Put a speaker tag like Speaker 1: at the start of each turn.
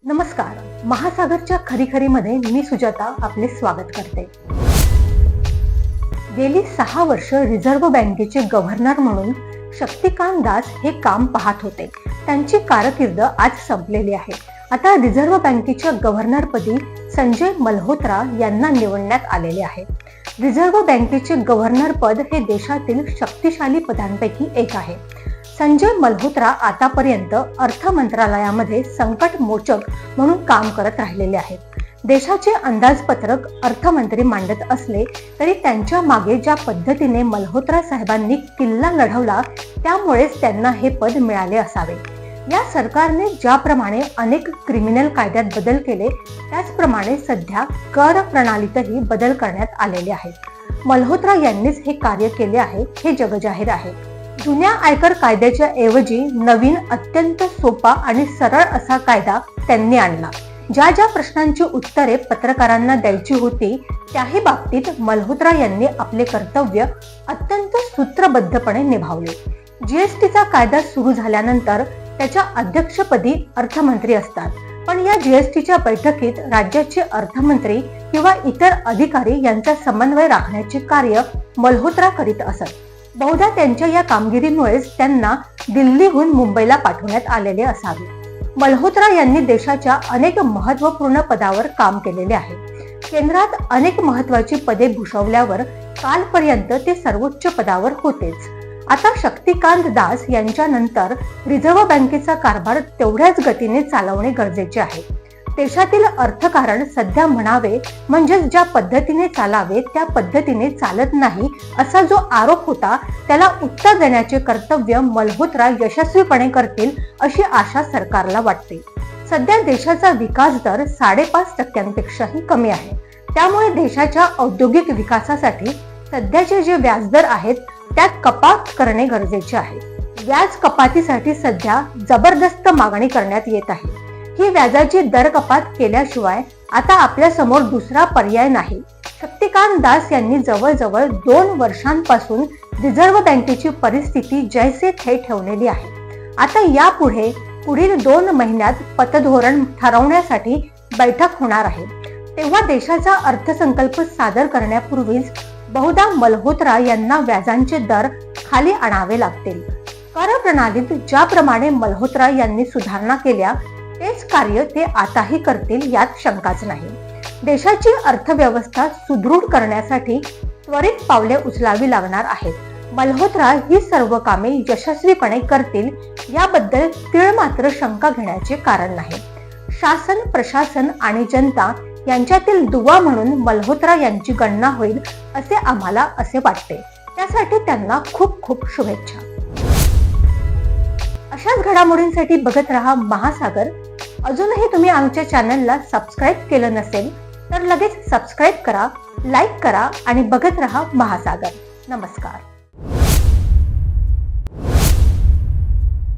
Speaker 1: नमस्कार. महासागरच्या खरीखरीमध्ये मी सुजाता आपले स्वागत करते. गेली 6 वर्ष रिझर्व्ह बँकेचे गव्हर्नर म्हणून शक्तिकांत दास हे काम पाहत होते. त्यांची कारकीर्द आज संपलेली आहे. आता रिझर्व्ह बँकेच्या गव्हर्नरपदी संजय मल्होत्रा यांना निवडण्यात आलेले आहे. रिझर्व्ह बँकेचे गव्हर्नर पद हे देशातील शक्तिशाली पदांपैकी एक आहे. संजय मल्होत्रा आतापर्यंत अर्थ मंत्रालयामध्ये संकट मोचक म्हणून काम करत राहिलेले आहेत. देशाचे अंदाजपत्रक अर्थमंत्री मांडत असले तरी त्यांच्या मागे ज्या पद्धतीने मल्होत्रा साहेबांनी किल्ला लढवला त्यामुळेच त्यांना हे पद मिळाले असावे. या सरकारने ज्याप्रमाणे अनेक क्रिमिनल कायद्यात बदल केले त्याचप्रमाणे सध्या कर प्रणालीतही बदल करण्यात आलेले आहेत. मल्होत्रा यांनीच हे कार्य केले आहे हे जगजाहीर आहे. जुन्या आयकर कायद्याच्या ऐवजी नवीन अत्यंत सोपा आणि सरळ असा कायदा त्यांनी आणला. ज्या ज्या प्रश्नांची उत्तरे पत्रकारांना द्यायची होती त्याही बाबतीत मल्होत्रा यांनी आपले कर्तव्य अत्यंत सूत्रबद्धपणे निभावले. जीएसटीचा कायदा सुरू झाल्यानंतर त्याच्या अध्यक्षपदी अर्थमंत्री असतात, पण या जीएसटीच्या बैठकीत राज्याचे अर्थमंत्री किंवा इतर अधिकारी यांचा समन्वय राखण्याचे कार्य मल्होत्रा करीत असत. बहुधा त्यांच्या या कामगिरीमुळेच त्यांना दिल्लीहून मुंबईला पाठवण्यात आलेले असावे. मल्होत्रा यांनी देशाच्या अनेक महत्त्वपूर्ण पदावर काम केलेले आहे. केंद्रात अनेक महत्त्वाची पदे भूषवल्यावर कालपर्यंत ते सर्वोच्च पदावर होतेच. आता शक्तिकांत दास यांच्यानंतर रिझर्व्ह बँकेचा कारभार तेवढ्याच गतीने चालवणे गरजेचे आहे. देशातील अर्थकारण सध्या म्हणावे म्हणजे ज्या पद्धतीने चालावे त्या पद्धतीने चालत नाही असा जो आरोप होता त्याला उत्तर देण्याचे कर्तव्य मल्होत्रा यशस्वीपणे करतील अशी आशा सरकारला वाटते. सध्या देशाचा विकास दर 5.5% कमी आहे. त्यामुळे देशाच्या औद्योगिक विकासासाठी सध्याचे जे व्याजदर आहेत त्यात कपात करणे गरजेचे आहे. व्याज कपातीसाठी सध्या जबरदस्त मागणी करण्यात येत आहे. ही व्याजाची दर कपात केल्याशिवाय आता आपल्या समोर दुसरा पर्याय नाही. शक्तिकांत दास यांनी जवळजवळ 2 वर्षांपासून रिझर्व्ह बँकेची परिस्थिती जैसे थे ठेवलेली आहे. आता यापुढे पुढील 2 महिन्यात पतधोरण ठरवण्यासाठी बैठक होणार आहे. तेव्हा देशाचा अर्थसंकल्प सादर करण्यापूर्वीच बहुधा मल्होत्रा यांना व्याजांचे दर खाली आणावे लागतील. कर प्रणालीत ज्याप्रमाणे मल्होत्रा यांनी सुधारणा केल्या तेच कार्य ते आताही करतील यात शंकाच नाही. देशाची अर्थव्यवस्था सुदृढ करण्यासाठी त्वरित पावले उचलावी लागणार आहेत. मल्होत्रा ही सर्व कामे यशस्वीपणे करतील याबद्दल तीळ मात्र शंका घेण्याचे कारण नाही. शासन, प्रशासन आणि जनता यांच्यातील दुवा म्हणून मल्होत्रा यांची गणना होईल असे आम्हाला वाटते. त्यासाठी त्यांना खूप खूप शुभेच्छा. अशाच घडामोडींसाठी बघत रहा महासागर. अजूनही तुम्ही आमच्या चॅनलला सबस्क्राईब केलं नसेल तर लगेच सबस्क्राईब करा, लाईक करा आणि बघत रहा महासागर. नमस्कार.